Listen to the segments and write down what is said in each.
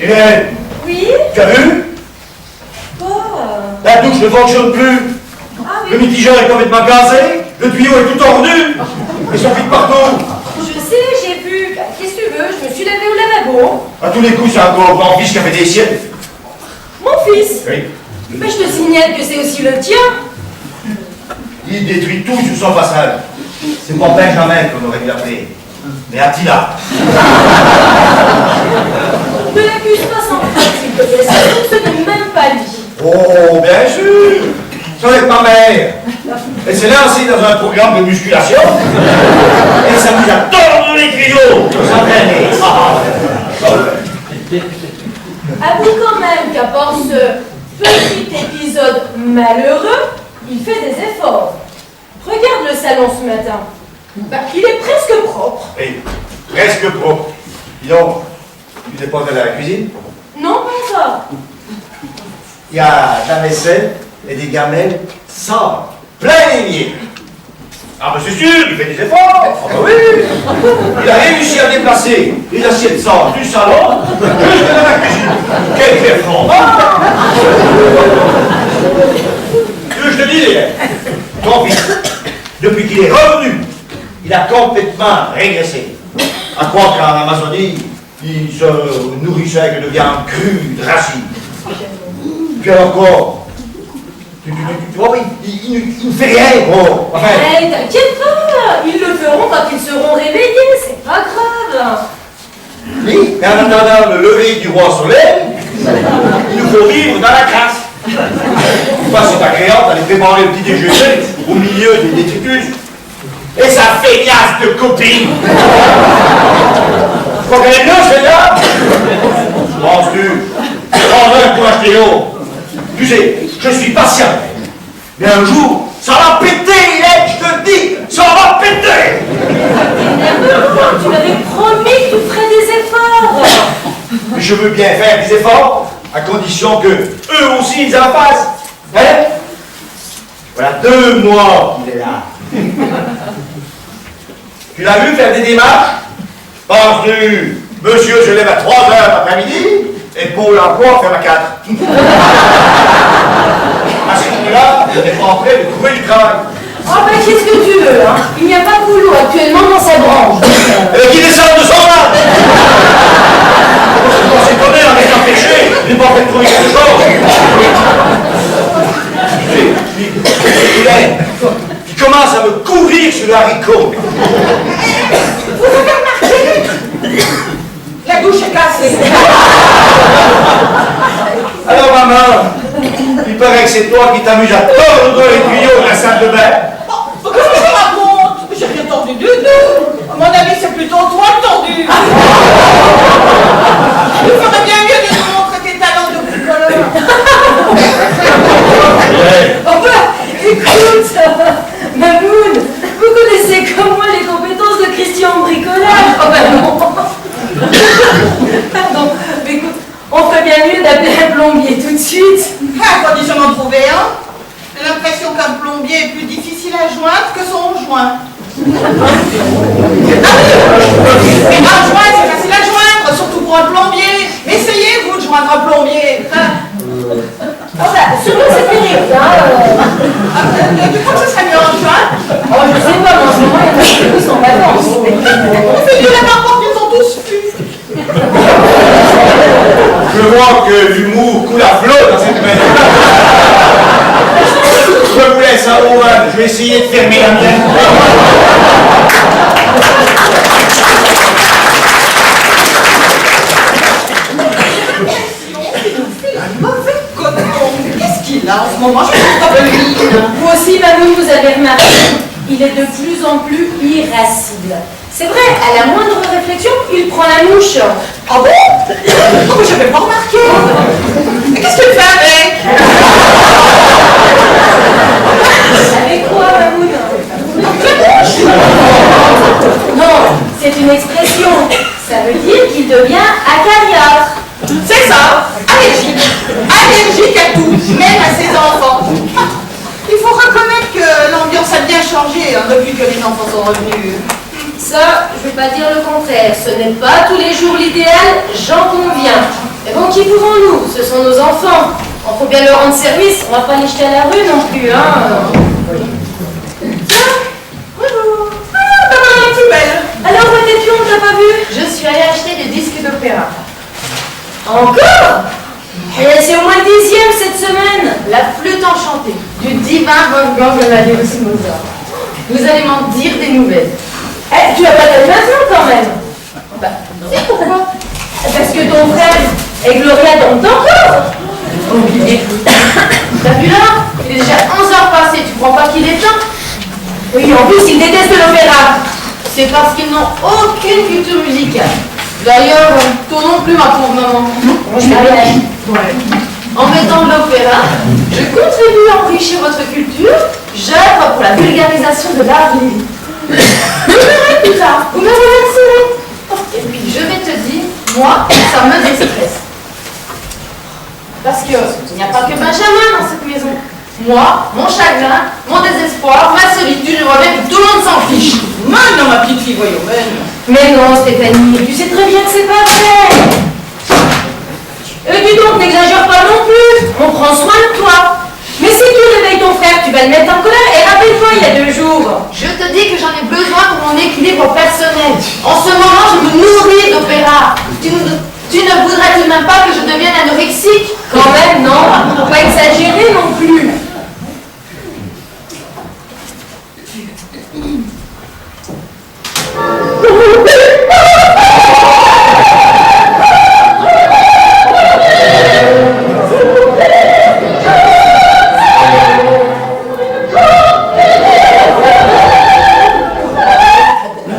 Hélène, Oui? tu as vu? Quoi? La douche ne fonctionne plus. Ah Le oui. mitigeur est complètement cassé, le tuyau est tout tordu, et ça pique partout. Je sais, j'ai vu. Qu'est-ce que tu veux? Je me suis lavée au lavabo. À tous les coups, c'est encore mon grand-fils qui a fait des siennes. Mon fils? Oui. Mais je te signale que c'est aussi le tien. Il détruit tout sur son passage. C'est pas Benjamin qu'on aurait dû l'appeler, mais Attila. Ne l'accuse pas sans crainte, s'il te plaît. Ce n'est même pas lui. Oh, bien sûr. Ça va être ma mère. Elle s'est lancée dans un programme de musculation. Elle s'amuse à tordre les tuyaux pour s'entraîner. Avoue quand même qu'à part ce petit épisode malheureux, il fait des efforts. Regarde le salon ce matin. Il est presque propre. Oui, presque propre. Dis donc, tu n'es pas allé à la cuisine? Non, pas ça. Il y a de la vaisselle et des gamelles sans plein l'évier. Ah ben c'est sûr, il fait des efforts. Ah ben oui. Il a réussi à déplacer les assiettes sans du salon jusque dans la cuisine. Quel effort! Tu veux que je te dise, ton fils, depuis qu'il est revenu, il a complètement régressé. À croire qu'en Amazonie, il se nourrissait avec de viande crue, de racines. Puis alors quoi? Tu vois, il ne fait rien, gros. Enfin, Hey, t'inquiète pas, ils le feront quand ils seront réveillés, c'est pas grave. oui, mais en attendant le lever du roi soleil, il nous faut vivre dans la crasse. Enfin, c'est agréable d'aller préparer le petit déjeuner au milieu des détritus. Et sa feignasse de copine. Faut qu'elle est mieux, celle-là. Penses-tu? Prends-le pour acheter l'eau. Tu sais, je suis patient. Mais un jour, ça va péter, Hélène, je te le dis, ça va péter. Énerve-toi, tu m'avais promis que tu ferais des efforts. Je veux bien faire des efforts, à condition que eux aussi ils en fassent. Hein? Voilà 2 mois qu'il est là. Tu l'as vu faire des démarches? Penses-tu, monsieur, je lève à 3h l'après-midi, et pour l'emploi, faire à 4. À ce moment-là, on est pas prêt de trouver du travail. Ah ben qu'est-ce que tu veux, hein? Il n'y a pas de boulot actuellement dans sa branche. Qui descend de son âme. On s'est donné en étant péché, il n'est pas fait de trouver quelque chose. Il commence à me courir sur le haricot. Vous avez remarqué? La douche est cassée. Alors maman, il paraît que c'est toi qui t'amuses à tordre les tuyaux de la salle de bain. Oh, qu'est-ce que je raconte? J'ai rien tendu du tout. À mon avis, c'est plutôt toi le tendu. Il faudrait bien mieux de nous montrer tes talents de bricoleur. Oh bah, écoute, Mamoun, vous connaissez comme moi les compétences de Christian en bricolage. Oh bah non. Pardon, mais écoute, on ferait bien mieux d'appeler un plombier tout de suite. À condition d'en trouver un. J'ai l'impression qu'un plombier est plus difficile à joindre que son joint. Un joint, c'est facile à joindre, surtout pour un plombier. Essayez, vous, de joindre un plombier. Oh bah, sûrement c'est terrible, hein. Tu crois que ce serait mieux en joint? Oh, je sais pas, mais en ce moment, il y en a qui sont en vacances. On fait mieux la porte, ils ont tous pu. Je vois que l'humour coule à flot dans cette maison. Je vous laisse un moment, je vais essayer de fermer la mienne. Un mauvais coton. Qu'est-ce qu'il a en ce moment? Je comprends pas lui. Vous aussi, Mamoun, vous avez remarqué, il est de plus en plus irascible. C'est vrai, à la moindre réflexion, il prend la mouche. Ah bon? Oh, mais j'avais pas remarqué. Mais qu'est-ce que tu fais avec? Avec quoi, Mamoun? Non, c'est une expression. Ça veut dire qu'il devient acariâtre. C'est ça, allergique. Allergique à tout, même à ses enfants. Il faut reconnaître que l'ambiance a bien changé depuis que les enfants sont revenus. Ça, je ne vais pas dire le contraire. Ce n'est pas tous les jours l'idéal, j'en conviens. Et bon, qui pouvons-nous? Ce sont nos enfants. Il faut bien leur rendre service. On va pas les jeter à la rue non plus, hein. Tiens, bonjour. Ah, ta maman est plus belle. Alors, où étais-tu? On t'a pas vu? Je suis allée acheter des disques d'opéra. Encore? Et c'est au moins le 10e cette semaine. La flûte enchantée du divin Wolfgang Amadeus Mozart. Vous allez m'en dire des nouvelles. Eh, tu vas pas t'aller maintenant quand même? Bah, si, pourquoi? Parce que ton frère et Gloria dorment encore. T'as vu là? Il est déjà 11h passées, tu crois pas qu'il est temps? Oui, en plus, ils détestent l'opéra. C'est parce qu'ils n'ont aucune culture musicale. D'ailleurs, toi non plus, ma pauvre maman. Moi, je m'arrête. Ouais. En mettant de l'opéra, je contribue à enrichir votre culture. J'œuvre pour la vulgarisation de l'art lyrique. Vous verrez plus tard, vous me remercierez. Et puis, je vais te dire, moi, ça me déstresse. Parce que il n'y a pas que Benjamin dans cette maison. Moi, mon chagrin, mon désespoir, ma solitude, je vois bien que tout le monde s'en fiche. Maintenant, ma petite fille, voyons, Mais non, Stéphanie, tu sais très bien que c'est pas vrai. Dis donc, n'exagère pas non plus. On prend soin de toi. Mais si tu réveilles ton frère, tu vas le mettre en colère. Et rappelle-toi, il y a 2 jours. Je te dis que j'en ai besoin pour mon équilibre personnel. En ce moment, je me nourris d'opéra. Tu ne voudrais tout de même pas que je devienne anorexique? Quand même, non. Faut pas exagérer non plus.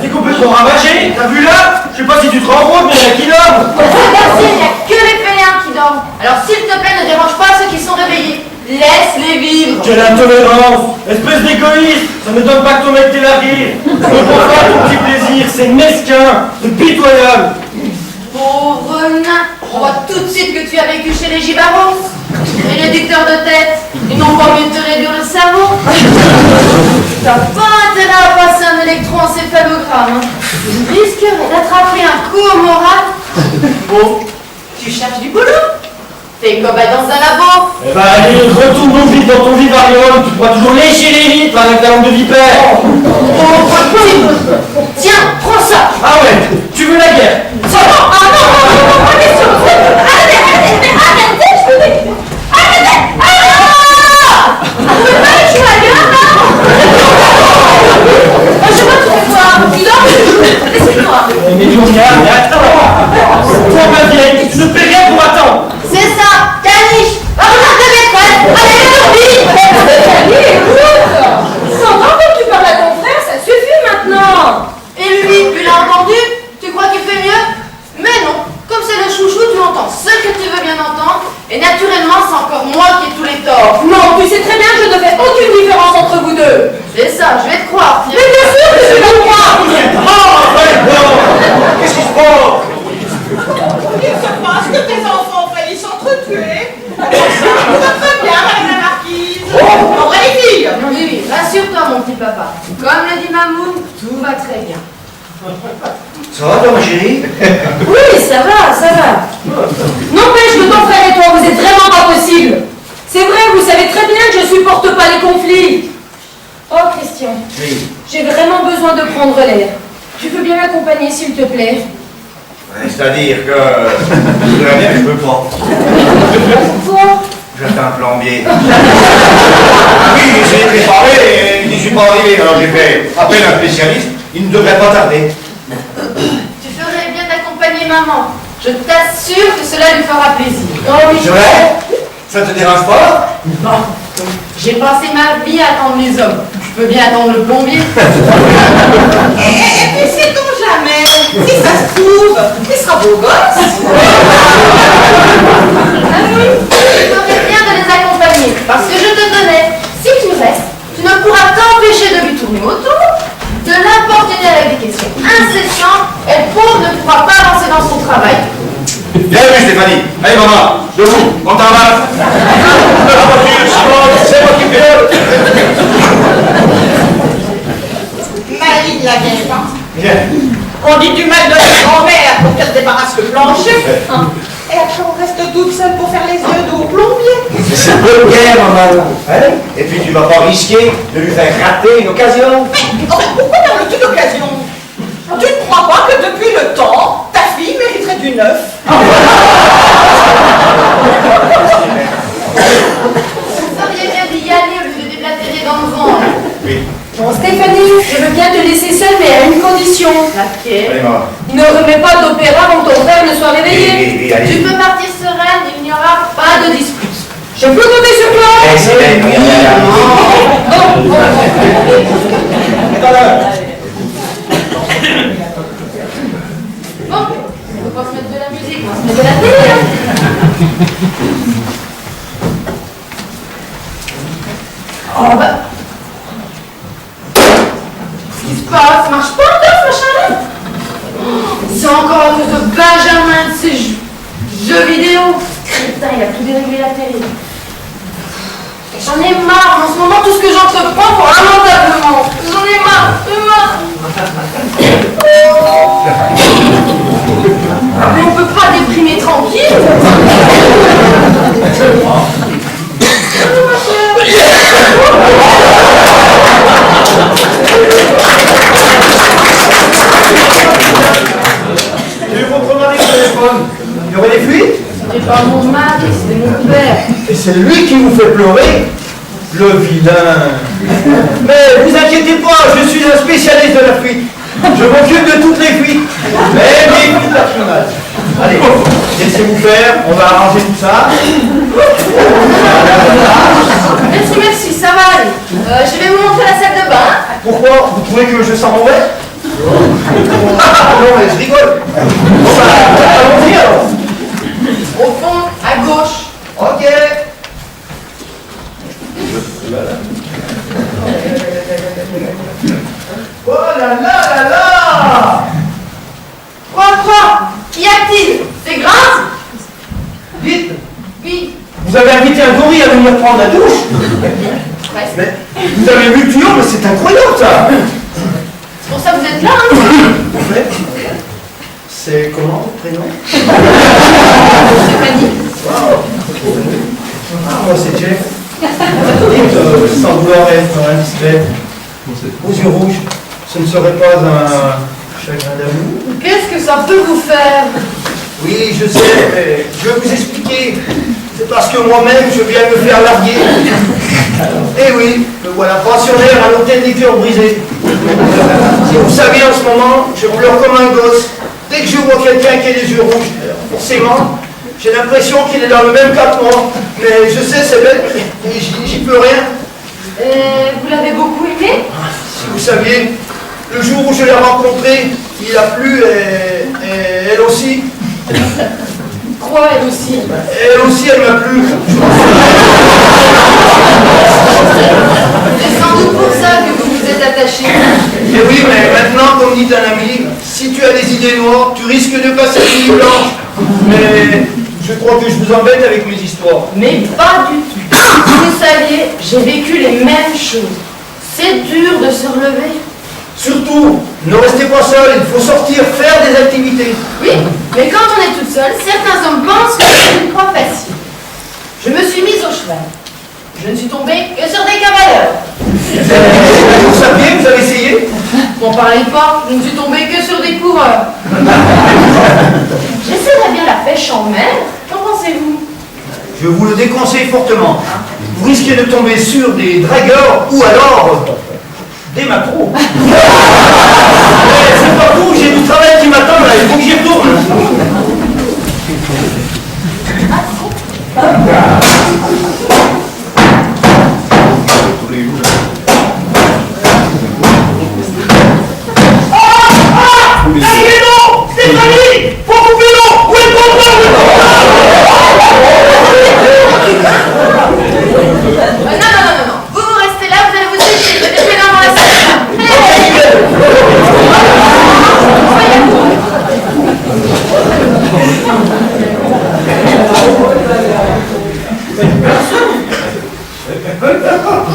T'es complètement ravagé, t'as vu là? Je sais pas si tu te rends compte, mais il y a qui dort. Merci, il n'y a que les fainéants qui dorment. Alors s'il te plaît, ne dérange pas ceux qui sont réveillés. Laisse-les vivre. Quelle intolérance! Espèce d'égoïste! Ça ne donne pas que ton mec t'es la rire! Ne prends pas ton petit plaisir, c'est mesquin, c'est pitoyable! Pauvre nain, on voit tout de suite que tu as vécu chez les Gibaros. Et les dicteurs de tête, ils n'ont pas mieux de te réduire le cerveau. T'as pas intérêt à passer un électroencéphalogramme. Hein. Tu risquerais d'attraper un coup au moral. Bon, tu cherches du boulot? T'es cobaye dans un labo. Eh ben allez, retourne vite dans ton vivarium, tu pourras toujours lécher les vitres avec ta langue de vipère! Pauvre petit. Tiens, prends ça. Ah ouais, tu veux la guerre? Ah non, pas question. Arrêtez, je vous dis. Arrêtez. Ah! Vous pouvez pas aller jouer à la gueule, là? Je vois, tu fais quoi? Tu dors? Laissez-moi. Mais Gloria, mais attends! Toi ma vieille, tu ne fais rien pour attendre! C'est ça, caniche. Regarde de maîtresse. Allez, dormir. Allez, écoute. S'entends quand tu parles à ton frère, ça suffit maintenant. Et lui, tu l'as entendu? Tu crois qu'il fait mieux? Mais non, comme c'est le chouchou, tu entends ce que tu veux bien entendre, et naturellement, c'est encore moi qui ai tous les torts. Non, tu sais très bien que je ne fais aucune différence entre vous deux. C'est ça, je vais te croire. Mais bien sûr que je vais croire. Qu'est-ce qui se passe? Il se passe que tes enfants faillissent s'entretuer. Ça va bien, madame la marquise. En vrai, les filles. Oui, rassure-toi, mon petit papa. Comme le dit Mamoun, tout va très bien. Ça va toi ma chérie? Oui, ça va. N'empêche que ton frère et toi, vous êtes vraiment pas possible. C'est vrai, vous savez très bien que je supporte pas les conflits. Oh, Christian, Oui. j'ai vraiment besoin de prendre l'air. Tu veux bien m'accompagner, s'il te plaît? Ouais, c'est-à-dire que... je voudrais bien, mais je peux pas. Pourquoi? J'attends un plombier. Oui, j'ai préparé et je n'y suis pas arrivé. Alors j'ai fait appel à un spécialiste. Il ne devrait pas tarder. Tu ferais bien d'accompagner maman. Je t'assure que cela lui fera plaisir. Oh, oui, C'est vrai? Ça te dérange pas? Non. J'ai passé ma vie à attendre les hommes. Je peux bien attendre le plombier. Et puis, sait-on jamais, si ça se trouve, il sera beau gosse. Ah oui, tu ferais bien de les accompagner. Parce que je te connais. Si tu restes, tu ne pourras t'empêcher de lui tourner autour, de l'importuner avec des questions incessantes, et le pauvre ne pourra pas avancer dans son travail. Bien vu Stéphanie. Allez maman, debout, on t'en va. La voiture, c'est moi qui fais. Maligne la vieille, hein. Bien. On dit du mal de la grand-mère pour qu'elle débarrasse le plancher. Et après, on Hein? Et puis tu vas pas risquer de lui faire rater une occasion. Mais enfin, pourquoi parles-tu d'occasion? Tu ne crois pas que depuis le temps, ta fille mériterait du neuf? Vous feriez bien d'y aller au lieu de déblatérer dans le vent. Oui. Bon, Stéphanie, je veux bien te laisser seule, mais à une condition. Laquelle? Allez, maman. Ne remets pas d'opéra avant que ton frère ne soit réveillé. Oui, allez. Tu peux partir sereine, il n'y aura pas de dispute. Je peux compter sur toi. Eh, c'est bien, Bon, on peut pas se mettre de la musique, on va se mettre de la télé. Hein. Oh bah. Qu'est-ce qui se passe? Ça marche pas encore ce machin-là? C'est encore à cause de Benjamin de ces jeux vidéo. Putain, il a tout déréglé la télé. J'en ai marre, en ce moment tout ce que j'entreprends pour lamentablement. J'en ai marre. Mais on peut pas déprimer tranquille. J'ai eu votre mari au téléphone. Il y aurait des fuites? C'était pas mon mari, c'était mon père. Et c'est lui qui vous fait pleurer? Le vilain. Mais vous inquiétez pas, je suis un spécialiste de la fuite. Je m'occupe de toutes les fuites. Même les fuites nationales. Allez, laissez-vous faire, on va arranger tout ça. Merci, ça va aller. Je vais vous montrer la salle de bain. Pourquoi? Vous trouvez que je sens mauvais? Ah non, mais je rigole. Bon bah, allons-y alors. Au fond, à gauche. Ok. Oh là là là là! Quoi? Qu'y a-t-il? C'est grave? Vite! Oui. Vous avez invité un gorille à venir prendre la douche? Presque. Mais vous avez vu le tuyau, mais c'est incroyable ça! C'est pour ça que vous êtes là, hein? En fait, c'est comment votre prénom? Stéphanie. Wow. Ah, moi c'est Jeff. Dites, sans vouloir être indiscret, aux yeux rouges, ce ne serait pas un chagrin d'amour? Qu'est-ce que ça peut vous faire? Oui, je sais, mais je vais vous expliquer. C'est parce que moi-même, je viens me faire larguer. Eh oui, me voilà pensionnaire à l'hôtel des cœurs brisés. Si vous saviez, en ce moment, je pleure comme un gosse. Dès que je vois quelqu'un qui a les yeux rouges, forcément, j'ai l'impression qu'il est dans le même cas que moi. Mais je sais, c'est bête, mais j'y peux rien. Vous l'avez beaucoup aimé? Si vous saviez, le jour où je l'ai rencontrée, il a plu et elle aussi. Quoi, elle aussi? Elle aussi, elle m'a plu. C'est sans doute pour ça que vous vous êtes attaché. Et oui, mais maintenant, comme dit un ami, si tu as des idées noires, tu risques de passer une nuit blanche. Mais je crois que je vous embête avec mes histoires. Mais pas du tout. Vous saviez, j'ai vécu les mêmes choses. C'est dur de se relever. Surtout, ne restez pas seul, il faut sortir, faire des activités. Oui, mais quand on est toute seule, certains hommes pensent que c'est une croix facile. Je me suis mise au cheval. Je ne suis tombée que sur des cavaliers. Vous saviez, vous avez essayé? M'en parlez pas, je ne suis tombée que sur des coureurs. J'essaierais bien la pêche en mer. Qu'en pensez-vous? Je vous le déconseille fortement. Vous risquez de tomber sur des dragueurs ou alors des macros. Mais c'est pas tout, j'ai du travail qui m'attend là, il faut que j'y retourne. Stéphanie! Faut couper l'eau! Où est le contrôle? Non. Vous restez là, vous allez vous sécher. Je vais laisser dans la salle.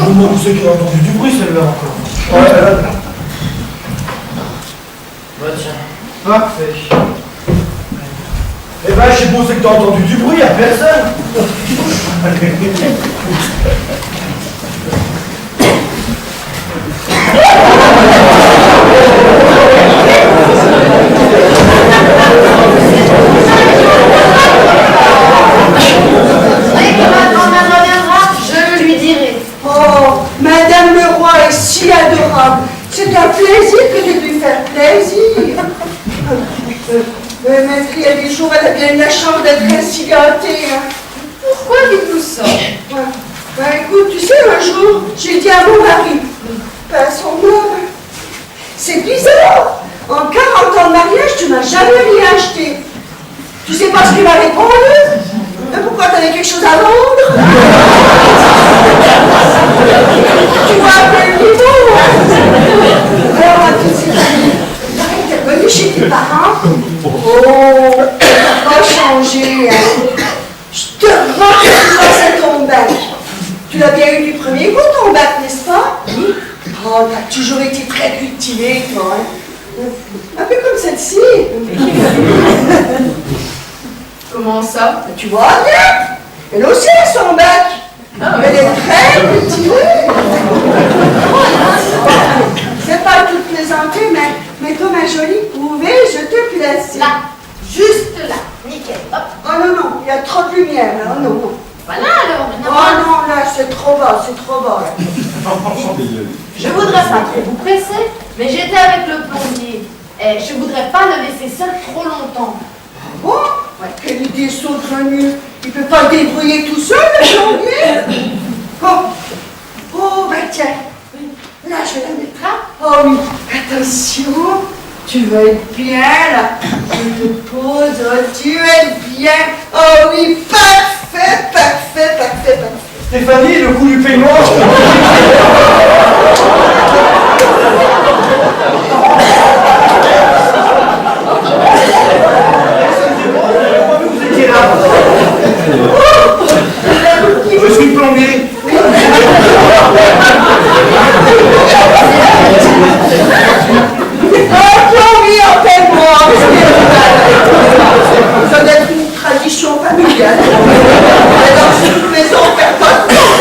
Je me demande où c'est qu'il a entendu du bruit celle-là encore. Ouais, bah tiens. Parfait. Eh ben, j'ai pensé que t'as entendu du bruit, à personne. Dès que ma grand-mère reviendra, je lui dirai. Oh, Madame le Roi est si adorable. C'est un plaisir que de lui faire plaisir. Maître, il y a des jours, elle a bien eu la chance d'être ainsi gâtée. Hein. Pourquoi dites-vous ça? Ouais. Ben, écoute, tu sais, un jour, j'ai dit à mon mari, ben, son homme, c'est bizarre. En 40 ans de mariage, tu m'as jamais rien acheté. Tu sais pas ce qu'il m'a répondu? Mais pourquoi t'avais quelque chose à vendre? Tu vois un peu le niveau, hein? Alors, ma petite amie, t'es venue chez tes parents? Oh, t'as pas changé, hein? Je te remercie à ton bac. Tu l'as bien eu du premier coup, ton bac, n'est-ce pas? Oui. Oh, t'as toujours été très cultivée, toi, hein? Un peu comme celle-ci. Comment ça? Tu vois, bien. Elle aussi a son bac. Elle est très cultivée. C'est pas tout plaisanter, mais comme un joli pouvet, je te place. Là, juste là, nickel. Hop. Oh non, non, il y a trop de lumière, là. Oh non, non. Voilà alors, Oh maintenant. non, là, c'est trop bas, là. Je voudrais pas trop vous presser, mais j'étais avec le plombier. Et je voudrais pas le laisser seul trop longtemps. Bon, Ouais. quelle idée saugrenue. Il peut pas se débrouiller tout seul, le plombier. Oh, bah tiens. Là, je vais la mettre là. Oh oui, attention. Tu vas être bien, là. Je te pose, oh, tu vas être bien. Oh oui, parfait, parfait, parfait, parfait. Stéphanie, le coup du paiement. Vous étiez là. Je suis plombier. Oh, plombier, appelle-moi. Ça doit être une tradition familiale. Dans une maison, on perd pas de temps.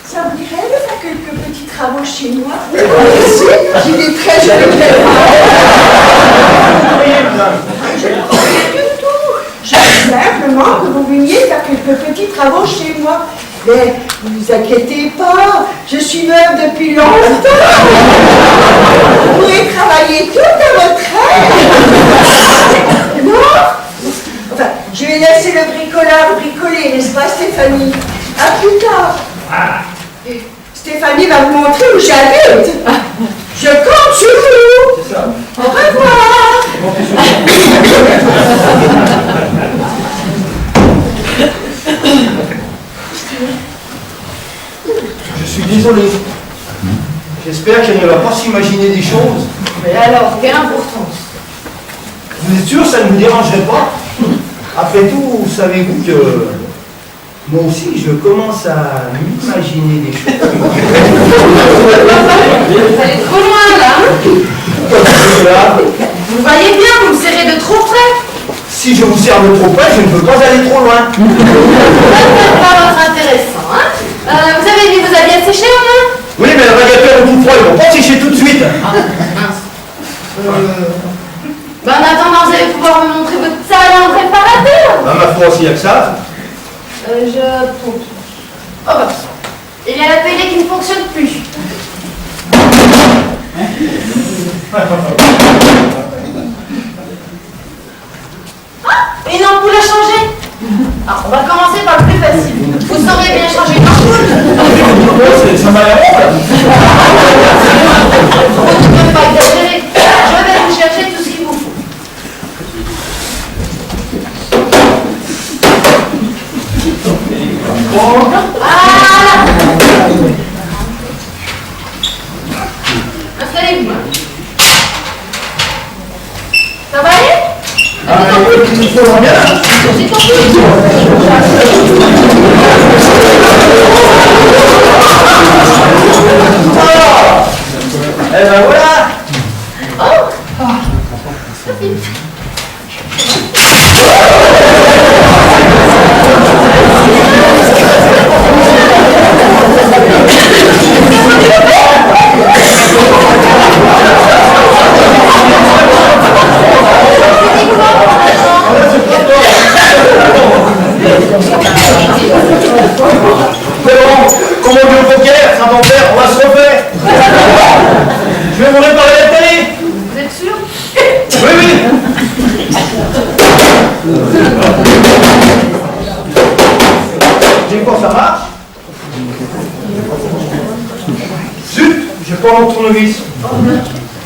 Ça vous dirait de faire quelques petits travaux chez moi? J'ai des très jolis Je ne crois rien du tout. Je veux simplement que vous veniez faire quelques petits travaux chez moi. Mais ne vous inquiétez pas, je suis veuve depuis longtemps. Vous pourrez travailler tout à votre aise. Non? Enfin, je vais laisser le bricoleur bricoler, n'est-ce pas, Stéphanie? À plus tard. Et Stéphanie va vous montrer où j'habite. Je compte sur vous. C'est ça. Au revoir. Je suis désolé. J'espère qu'elle ne va pas s'imaginer des choses. Mais alors, quelle importance? Vous êtes sûr que ça ne vous dérangerait pas? Après tout, savez-vous que moi aussi, je commence à m'imaginer des choses. Vous allez trop loin là, hein? Là, Vous voyez bien, vous me serrez de trop près. si je vous sers de trop près, je ne peux pas aller trop loin. Ça ne peut pas votre intéressant, hein? Vous avez vu, vous aviez séché au moins? Oui, mais le radiateur est tout froid, ils vont pas sécher tout de suite. Ben, en attendant, vous allez pouvoir me montrer votre talent de réparateur. Bah, ma foi, s'il n'y a que ça. Je pompe. Oh bah, il y a la télé qui ne fonctionne plus. Ah, une ampoule à changer. Alors, on va commencer par le plus facile. Vous saurez bien changer une ampoule. Ça m'a l'air bon. Vous ne pouvez pas exagérer. Je vais vous chercher tout ce qu'il vous faut. Voilà. Installez-vous. Ça va aller? Il faut bien. J'ai compris. Eh ben voilà. Oh! quand ça marche. Zut, j'ai pas mon tournevis.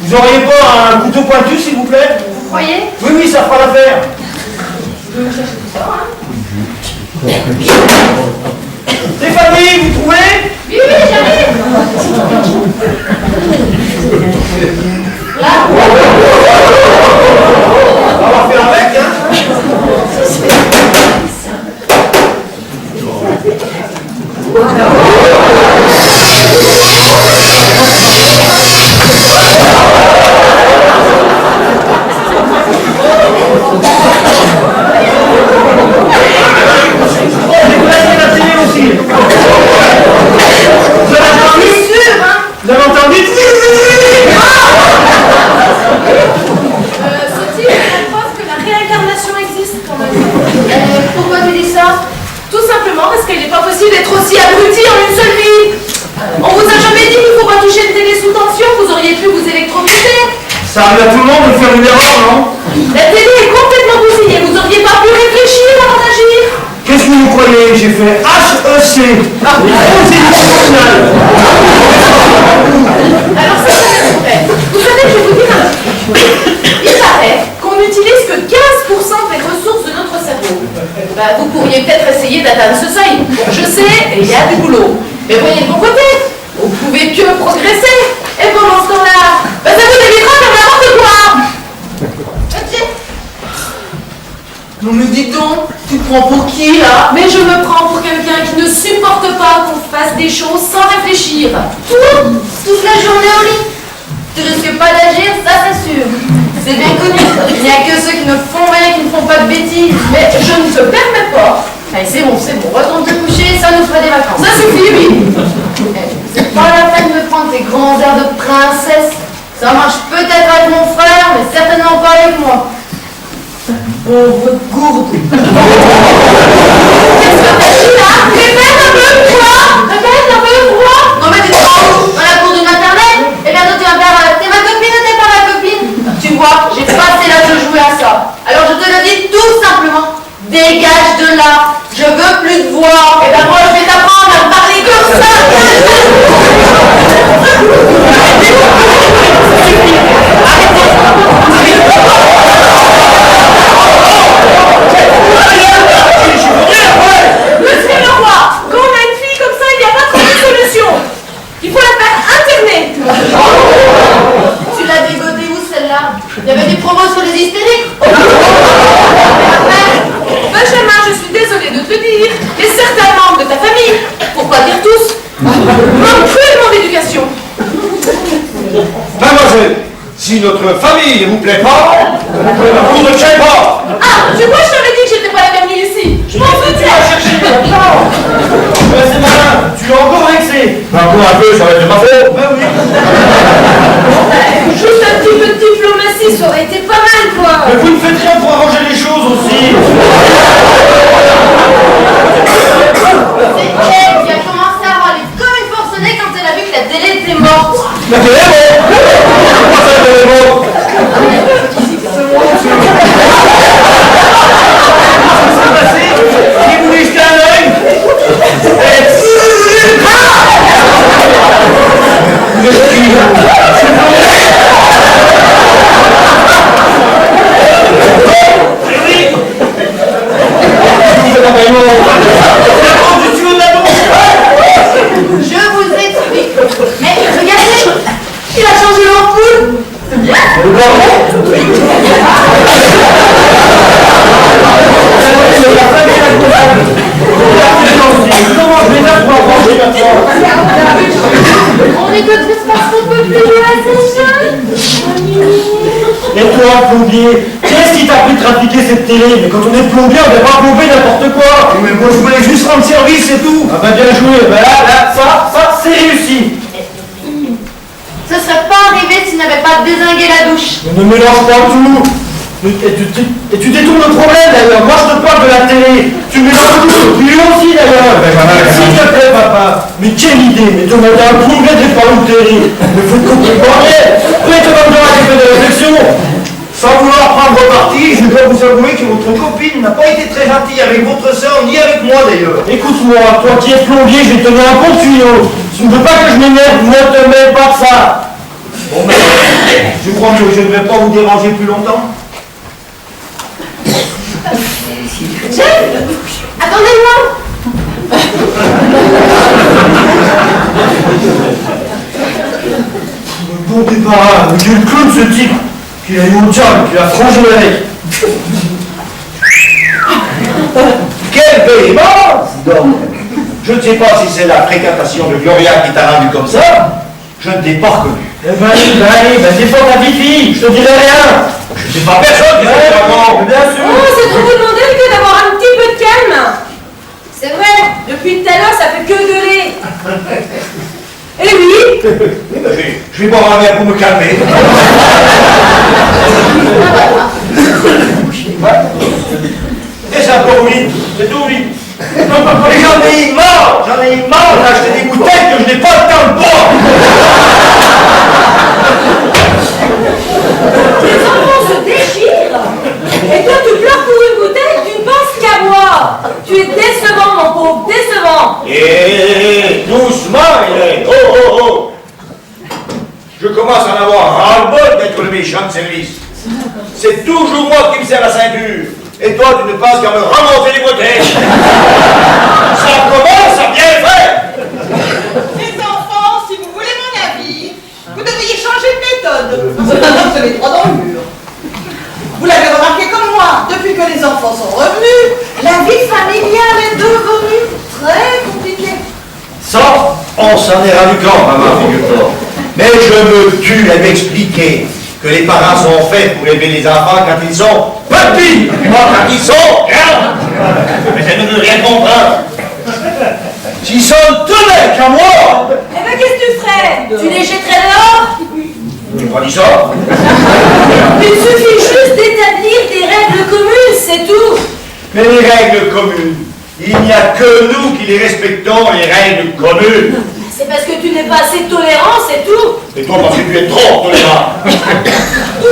Vous auriez pas un couteau pointu, s'il vous plaît? Vous croyez? Oui, oui, ça fera l'affaire. Je peux vous chercher tout ça, hein? Stéphanie, vous trouvez? Oui, oui, j'arrive! Là! On va avoir fait avec, hein? Vous avez entendu? Sophie, la preuve que la réincarnation existe quand même. Pourquoi tu dis ça? Tout simplement parce qu'il n'est pas possible d'être aussi abruti en une seule vie. On vous a jamais dit qu'il ne faut pas toucher une télé sous tension, vous auriez pu vous électrocuter. Ça arrive à tout le monde de faire une erreur, non? La télé est complètement bousillée, vous auriez pas pu réfléchir avant d'agir. Qu'est-ce que vous croyez? J'ai fait HEC. Alors ça me fait. Vous savez, je vais vous dire un truc. Il paraît qu'on n'utilise que 15% des ressources de notre cerveau. Bah, vous pourriez peut-être essayer d'atteindre ce seuil. Je sais, il y a du boulot. Mais voyez de bon côté. Vous pouvez que progresser. Et pendant ce temps-là, bah, ça vous évitera de faire n'importe quoi. Non mais dis donc, tu te prends pour qui là? Mais je me prends pour quelqu'un qui ne supporte pas qu'on fasse des choses sans réfléchir. Toute la journée au lit. Tu risques pas d'agir, ça c'est sûr. C'est bien connu. Il n'y a que ceux qui ne font rien, qui ne font pas de bêtises. Mais je ne te permets pas. Allez, c'est bon, retourne te coucher, ça nous fera des vacances. Ça suffit, oui. C'est pas la peine de prendre tes grands airs de princesse. Ça marche peut-être avec mon frère, mais certainement pas avec moi. Pauvre gourde. Qu'est-ce que t'as dit là? Répète un peu, quoi? Répète un peu, quoi? Non mais tu te rends où? Dans la cour du maternelle? Et bientôt tu vas faire t'es ma copine ou t'es pas ma copine? Tu vois, j'ai passé l'âge de jouer à ça. Alors je te le dis tout simplement. Dégage de là. Je veux plus te voir. Et ben moi je vais t'apprendre à me parler comme ça. Monsieur le roi, quand on a une fille comme ça, il n'y a pas trop de solution. Il faut la faire interner. Tu l'as dégotée où celle-là? Il y avait des promos sur les hystériques. Benjamin, je suis désolée de te le dire, mais certains membres de ta famille, pour pas dire tous, manquent cruellement d'éducation. Mademoiselle, si notre famille ne vous plaît pas, vous ne cherchez pas. Ah, je crois que je t'avais dit que j'étais pas la bienvenue ici. Je m'en Tu foutais. vas chercher c'est malin, tu l'as encore vexé. Encore un peu, ça va être de ma faute. Ben oui. Juste un petit peu de diplomatie, ça aurait été pas mal, quoi. Mais vous ne faites rien pour arranger les choses aussi. C'est elle qui a commencé à râler comme une forcenée quand elle a vu que la télé était morte. La télé est morte. Pourquoi ça, la télé est morte? C'est passé. Qui vous dit jeter un œil? Vous êtes qui? Je vous explique. Mais regardez, il a changé l'ampoule. C'est bien. On est que triste parce qu'on peut plus jouer à ces jeux. Et toi, plombier, qu'est-ce qui t'a pris de trafiquer cette télé? Mais quand on est plombier, on ne va pas plomber n'importe quoi. Mais moi, je voulais juste rendre service, c'est tout. Ah bah bien joué. Bah là, ça, c'est réussi. Ce serait pas arrivé s'il n'avait pas dézingué la douche. Ne mélange pas tout. Et tu détournes le problème d'ailleurs. Moi, je te parle de la télé. Tu mélanges tout. Lui aussi d'ailleurs. S'il te plaît, papa. Mais quelle idée. Mais demander un plombier de réparer une télé. Mais vous ne comprenez pas rien. Vous êtes même dans la café de réflexion. Sans vouloir prendre parti, je dois vous avouer que votre copine n'a pas été très gentille avec votre sœur, ni avec moi d'ailleurs. Écoute-moi, toi qui es plombier, je vais te donner un bon tuyau. Tu ne veux pas que je m'énerve, ne te mêle pas de ça. Bon, mais je crois que je ne vais pas vous déranger plus longtemps. Jeff, attendez-moi. Bon débarras, mais quel clown ce type. Qu'il a eu au diable, qu'il a frangé avec. Quelle véhémence donc. Je ne sais pas si c'est la fréquentation de Gloria qui t'a rendu comme ça. Je ne t'ai pas reconnu. Eh ben, défends ta fille, je te dirai rien. Je ne sais pas personne qui fait ça. Bien sûr. Oh, c'est trop vous demander que d'avoir un petit peu de calme. C'est vrai, depuis tout à l'heure, ça fait que gueuler. Et oui, Oui, ben, je vais boire un verre pour me calmer. Et ça pour vite, c'est tout vite. Et j'en ai marre d'acheter des bouteilles que je n'ai pas le temps de boire. les enfants se déchirent. Et toi, tu pleures pour une bouteille, tu ne penses qu'à moi. Tu es décevant, mon pauvre, décevant. Et doucement, Hélène. Oh, oh, oh. Je commence à en avoir ras-le-bol d'être le méchant de service. C'est toujours moi qui me sers la ceinture. Et toi, tu ne penses qu'à me remonter les bouteilles. Ça commence à bien faire. Les enfants, si vous voulez mon avis, vous devriez changer de méthode. Vous avez droit dans le mur. Vous l'avez remarqué comme moi, depuis que les enfants sont revenus, la vie familiale est devenue très compliquée. Ça, on s'en est rendu compte, maman, figure-toi. Mais je me tue à m'expliquer que les parents sont faits pour élever les enfants quand ils sont petits, pas quand ils sont grands. Mais elle ne veut rien comprendre. S'ils sont tenus qu'à moi, Eh ben, qu'est-ce que tu ferais? Tu les jetterais dehors? tu m'as dit ça? Il suffit juste d'établir des règles communes, c'est tout. Mais les règles communes, il n'y a que nous qui les respectons, les règles communes. C'est parce que tu n'es pas assez tolérant, c'est tout. Et toi, parce que tu es trop tolérant. Tout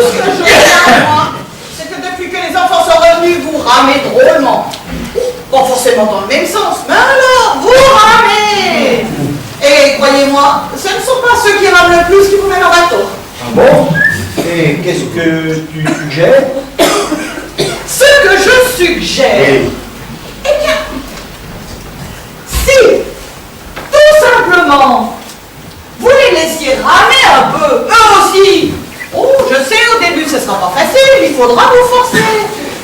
ce que je remarque, moi, c'est que depuis que les enfants sont revenus, vous ramez drôlement. Pas forcément dans le même sens, mais alors, vous ramez. Et croyez-moi, ce ne sont pas ceux qui rament le plus qui vous mènent en bateau. Ah bon? Et qu'est-ce que tu suggères? Ce que je suggère, Oui. eh bien, si, tout simplement, vous les laissiez ramer un peu, eux aussi. Oh, je sais, au début, ce sera pas facile, il faudra vous forcer.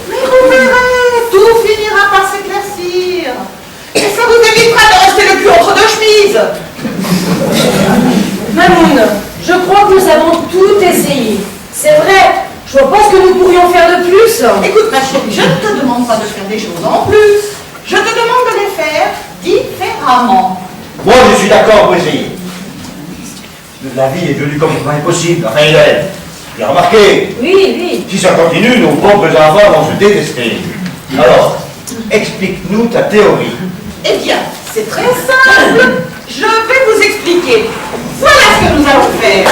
Mais vous verrez, tout finira par s'éclaircir. Et ça vous évitera de rester le cul entre deux chemises. Mamoun, je crois que nous avons tout essayé. C'est vrai, je vois pas ce que nous pourrions faire de plus. Écoute, ma chérie, je ne te demande pas de faire des choses en plus. Je te demande de les faire différemment. Moi, je suis d'accord pour essayer. La vie est devenue complètement impossible. Enfin, Hélène, j'ai remarqué, Oui, oui. si ça continue, nos propres enfants vont se détester. Alors, explique-nous ta théorie. Eh bien, c'est très simple. Je vais vous expliquer. Voilà ce que nous allons faire.